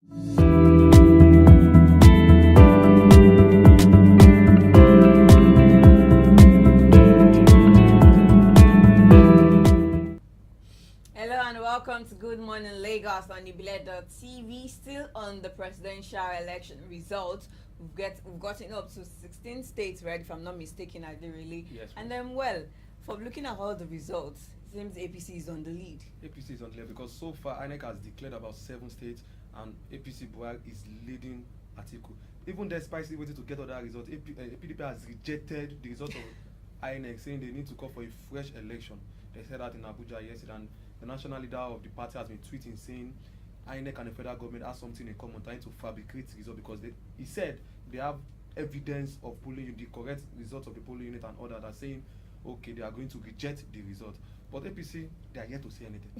Hello and welcome to Good Morning Lagos on Ibile.tv. Still on the presidential election results. We've gotten up to 16 states, right? If I'm not mistaken, I did really. Yes. And then, well, from looking at all the results, it seems APC is on the lead. APC is on the lead because so far INEC has declared about 7 states and APC Buhari is leading Atiku. Even despite waiting to get other results, PDP has rejected the result of INEC, saying they need to call for a fresh election. They said that in Abuja yesterday, and the national leader of the party has been tweeting saying INEC and the federal government have something in common, trying to fabricate results because he said they have evidence of polling, the correct results of the polling unit and all that are saying, okay, they are going to reject the result. But APC, they are yet to say anything.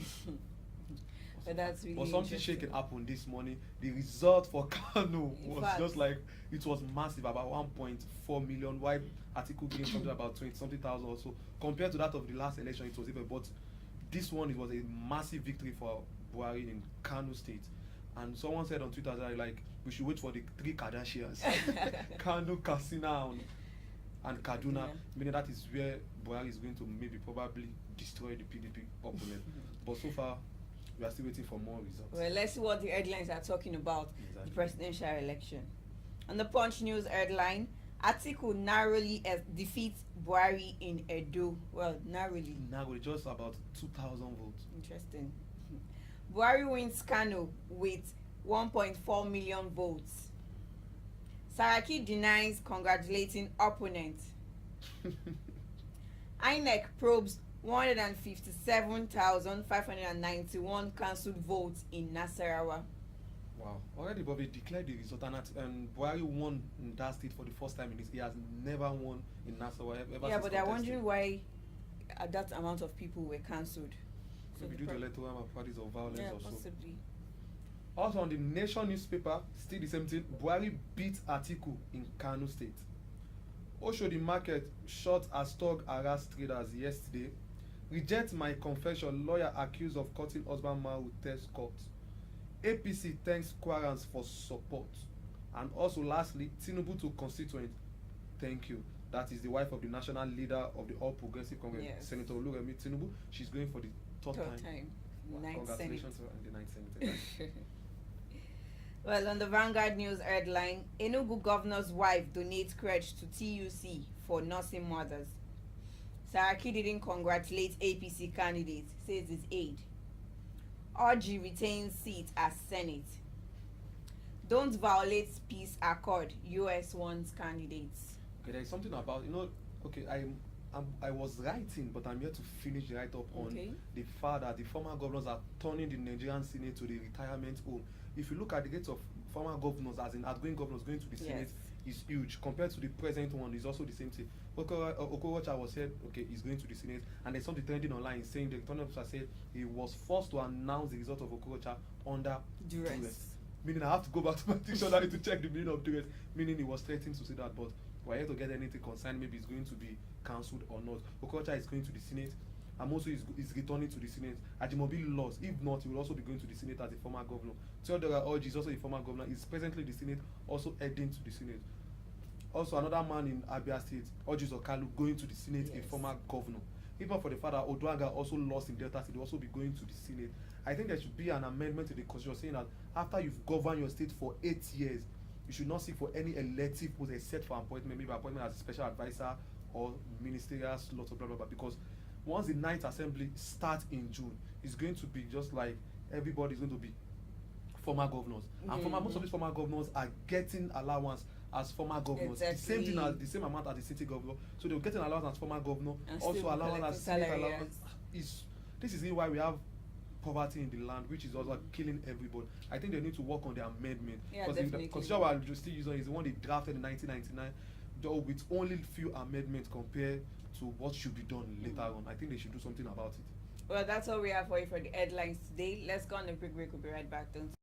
But that's really but something shaking happened this morning. The result for Kano was just like, it was massive, about 1.4 million. While Atiku gained something about 20-something thousand or so. Compared to that of the last election, it was even, but this one, it was a massive victory for Buhari in Kano State. And someone said on Twitter that, like, we should wait for the 3 Kardashians. Kano, Katsina, and Kaduna. Yeah. Meaning that is where Buhari is going to maybe probably destroy the PDP opponent. But so far, we are still waiting for more results. Well, let's see what the headlines are talking about. Exactly. The presidential election. On the Punch News headline, Atiku narrowly defeats Buhari in Edo. Well, narrowly. Narrowly, just about 2,000 votes. Interesting. Buhari wins Kano with 1.4 million votes. Saraki denies congratulating opponent. INEC probes 157,591 cancelled votes in Nasarawa. Wow. Already Bobby declared the result and Buhari won in that state for the first time in his. He has never won in Nasarawa ever. Yeah, but they're wondering why that amount of people were cancelled. Maybe due to electoral malpractice or violence or so. Possibly. Also on the Nation newspaper, still the same thing, Buhari beat Atiku in Kano State. Oshodi Market shot as thug harassed traders yesterday. Reject my confession, lawyer accused of cutting husband man with test court. APC thanks Kwarans for support. And also lastly, Tinubu to constituent, thank you. That is the wife of the national leader of the All Progressive Congress, yes. Senator Oluremi Tinubu. She's going for the third time. Congratulations to her in the 9th Senate. Well, on the Vanguard News headline, Enugu governor's wife donates crèche to TUC for nursing mothers. Saraki didn't congratulate APC candidates, says his aide. Orji retains seat as Senate. Don't violate peace accord, US wants candidates. Okay, there is something about, okay, I was writing, but I'm here to finish the write-up on the fact that the former governors are turning the Nigerian Senate to the retirement home. If you look at the rates of former governors, as in outgoing governors going to the Senate, is huge. Compared to the present one, is also the same thing. Okorocha was said, okay, he's going to the Senate, and there's something trending online saying the returning officer said he was forced to announce the result of Okorocha under duress. Meaning I have to go back to my dictionary to check the meaning of duress, meaning he was threatened to say that, but we're here to get anything concerned, maybe it's going to be cancelled or not. Okorocha is going to the Senate. Amosu is returning to the Senate. Ajimobi lost. If not, he will also be going to the Senate as a former governor. Theodora Orji is also a former governor. He's presently the Senate, also heading to the Senate. Also, another man in Abia State, Orji Zokalu, going to the Senate, a former governor. Even for the father, Oduaga also lost in Delta State, he will also be going to the Senate. I think there should be an amendment to the Constitution saying that after you've governed your state for 8 years, you should not seek for any elective post except for appointment, maybe appointment as a special advisor or ministerial slot or blah blah blah. Because once the 9th Assembly starts in June, it's going to be just like everybody's going to be former governors. And most of these former governors are getting allowance as former governors. Exactly. The same thing as the same amount as the city governor. So they're getting allowance as former governor, and also allowance as Senate allowance. This is why we have poverty in the land, which is also killing everybody. I think they need to work on the amendment. Because the constitution we're still using is the one they drafted in 1999, though with only few amendments compared to what should be done later on. I think they should do something about it. Well, that's all we have for you for the headlines today. Let's go on a quick break. We'll be right back. Don't.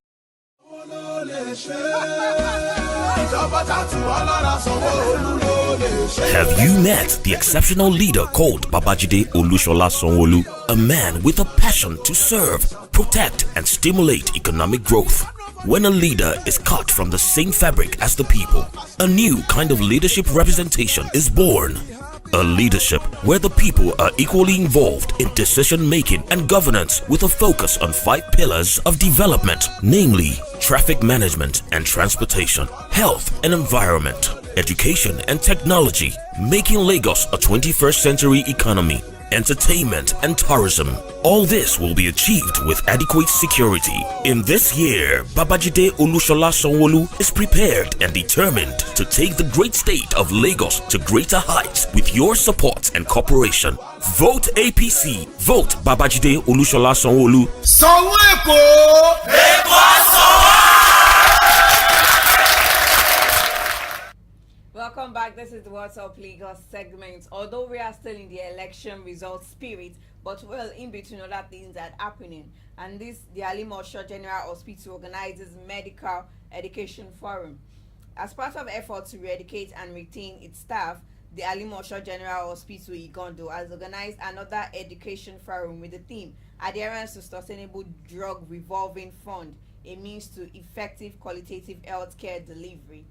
Have you met the exceptional leader called Babajide Olushola Sanwo-Olu? A man with a passion to serve, protect, and stimulate economic growth. when a leader is cut from the same fabric as the people. A new kind of leadership representation is born. A leadership where the people are equally involved in decision making and governance with a focus on 5 pillars of development, namely traffic management and transportation, health and environment, education and technology, making Lagos a 21st century economy, entertainment and tourism. All this will be achieved with adequate security. In this year, Babajide Olushola Sanwo-Olu is prepared and determined to take the great state of Lagos to greater heights with your support and cooperation. Vote APC. Vote Babajide Olushola Sanwo-Olu. Sanwo-Eko! Welcome back. This is the What's Up Lagos segment. Although we are still in the election results spirit, but well, in between other things that are happening. And this, the Ali Moshood General Hospital organizes Medical Education Forum. As part of efforts to re-educate and retain its staff, the Ali Moshood General Hospital Igondo has organized another education forum with the theme Adherence to Sustainable Drug Revolving Fund, a means to effective qualitative healthcare delivery.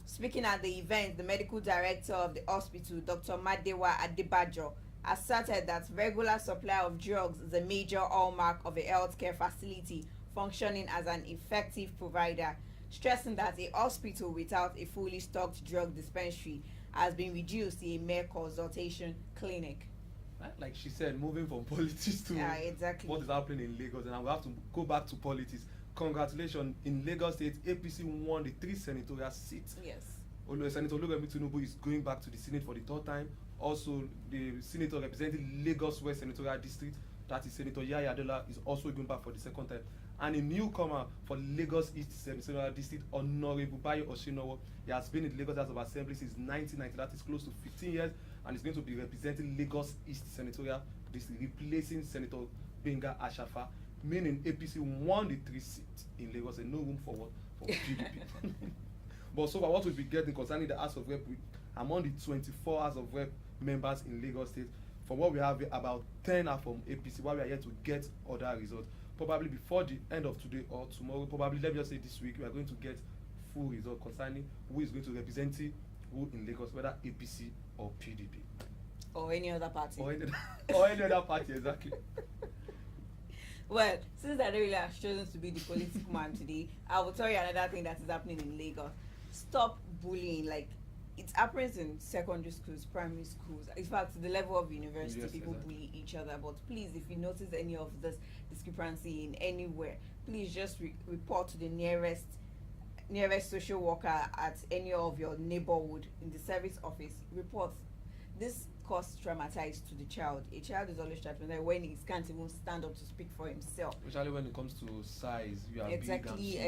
Speaking at the event, the medical director of the hospital, Dr. Madewa Adebajo, asserted that regular supply of drugs is a major hallmark of a healthcare facility functioning as an effective provider, stressing that a hospital without a fully stocked drug dispensary has been reduced to a mere consultation clinic. Like she said, moving from politics to exactly what is happening in Lagos, and we have to go back to politics. Congratulations, in Lagos State, APC won the 3 senatorial seats. Yes. Senator Oluremi Tinubu is going back to the Senate for the 3rd time. Also, the senator representing Lagos West Senatorial District, that is Senator Yaya Adola, is also going back for the 2nd time. And a newcomer for Lagos East Senatorial District, Honorable Bayo Oshinowo. He has been in the Lagos House of Assembly since 1990, that is close to 15 years, and is going to be representing Lagos East Senatorial District, replacing Senator Benga Ashafa, meaning APC won the 3 seats in Lagos and no room for what? For PDP. But so far, what we'll be getting concerning the House of Rep, among the 24 House of Rep members in Lagos State, from what we have, about 10 are from APC, while we are yet to get other results. Probably before the end of today or tomorrow, probably let me just say this week, we are going to get full result concerning who is going to represent who in Lagos, whether APC or PDP. Or any other party. Or any other party, exactly. Well, since I really have chosen to be the political man today, I will tell you another thing that is happening in Lagos. Stop bullying. Like, it happens in secondary schools, primary schools. In fact, to the level of university, yes, people bully each other. But please, if you notice any of this discrepancy in anywhere, please just report to the nearest social worker at any of your neighborhood in the service office. Report. This cause traumatized to the child. A child is always traumatized when he can't even stand up to speak for himself. Especially when it comes to size, you are exactly.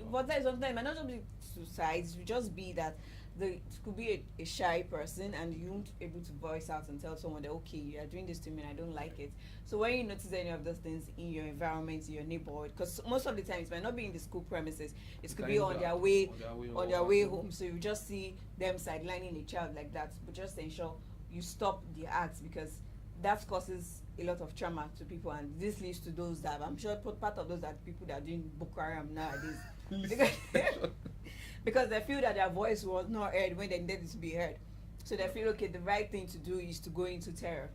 But that is sometimes it might not just be to size. It just be that it could be a shy person and you won't be able to voice out and tell someone that, okay, you are doing this to me and I don't like it. So when you notice any of those things in your environment, in your neighborhood, because most of the time it might not be in the school premises, it could be on their way home. So you just see them sidelining a child like that, but just ensure you stop the acts, because that causes a lot of trauma to people, and this leads to those that I'm sure part of those are people that are doing Boko Haram nowadays. Because they feel that their voice was not heard when they needed to be heard. So they feel, okay, the right thing to do is to go into terror.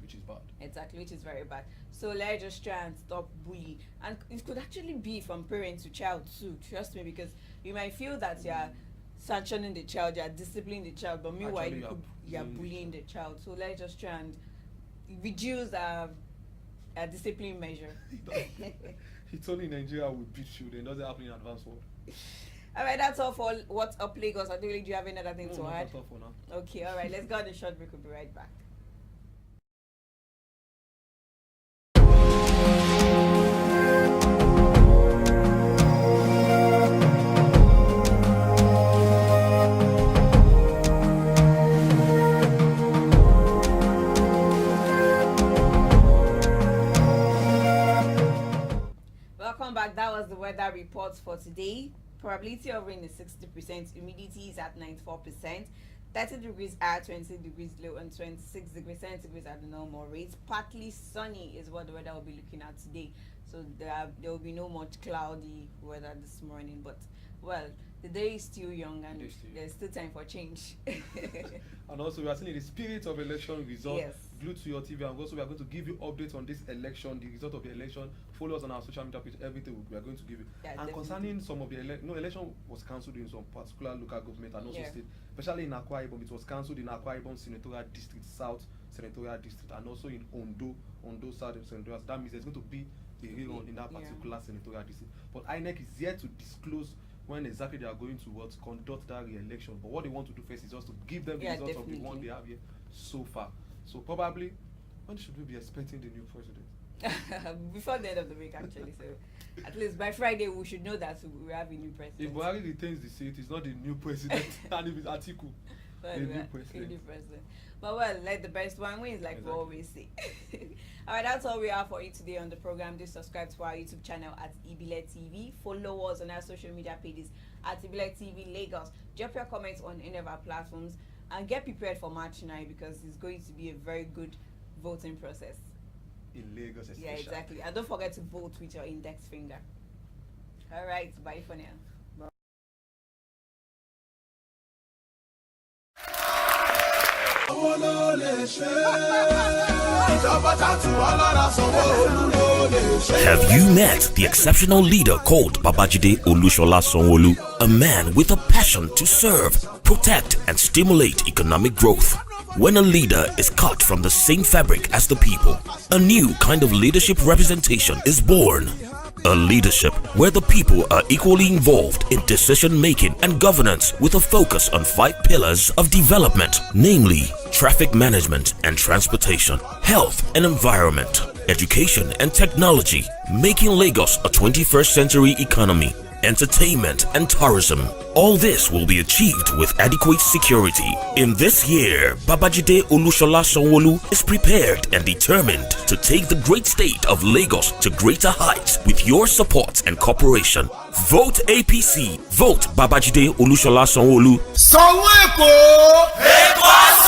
Which is bad. Exactly, which is very bad. So let's just try and stop bullying. And it could actually be from parent to child too, trust me, because you might feel that you're sanctioning the child, you're disciplining the child, but meanwhile you're bullying the child. So let's just try and reduce a discipline measure. It's only in Nigeria we beat children. It doesn't happen in advanced world. Alright, that's all for What's Up Lagos. Do you have any other thing to add? That's all for now. Okay, alright, let's go on the short break. We'll be right back. Welcome back. That was the weather report for today. Probability of rain is 60%, humidity is at 94%. 30 degrees high, 20 degrees low, and 26 degrees centigrade at the normal rates. Partly sunny is what the weather will be looking at today. So there will be no much cloudy weather this morning. But, well, the day is still young and there's still time for change. And also, we are seeing the spirit of election result. Yes. Glued to your TV, and also we are going to give you updates on this election, the result of the election. Follow us on our social media page, everything we are going to give you. Yeah, and definitely. Concerning some of the election was cancelled in some particular local government and also state, especially in Akwa Ibom. It was cancelled in Akwa Ibom Senatorial District, South Senatorial District, and also in Ondo South Senatorial. That means there's going to be a rerun in that particular senatorial district. But INEC is yet to disclose when exactly they are going to conduct that re-election. But what they want to do first is just to give them the results of the one they have here so far. So probably, when should we be expecting the new president? Before the end of the week, actually. So at least by Friday, we should know that we have a new president. If Buhari retains the seat, it's not the new president. And if it's Atiku, the new president. But well, like the best one wins, like we always say. Alright, that's all we have for you today on the program. Do subscribe to our YouTube channel at Ibile TV. Follow us on our social media pages at Ibile TV Lagos. Drop your comments on any of our platforms and get prepared for March 9 because it's going to be a very good voting process. In Lagos, especially. Yeah, exactly. And don't forget to vote with your index finger. Alright, bye for now. Have you met the exceptional leader called Babajide Olushola Sanwo-Olu? A man with a passion to serve, protect, and stimulate economic growth. When a leader is cut from the same fabric as the people, a new kind of leadership representation is born. A leadership where the people are equally involved in decision-making and governance with a focus on 5 pillars of development, namely traffic management and transportation, health and environment, education and technology, making Lagos a 21st century economy, entertainment and tourism. All this will be achieved with adequate security. In this year, Babajide Olushola Sanwo-Olu is prepared and determined to take the great state of Lagos to greater heights with your support and cooperation. Vote APC. Vote Babajide Olushola Sanwo-Olu. Sanwo Eko!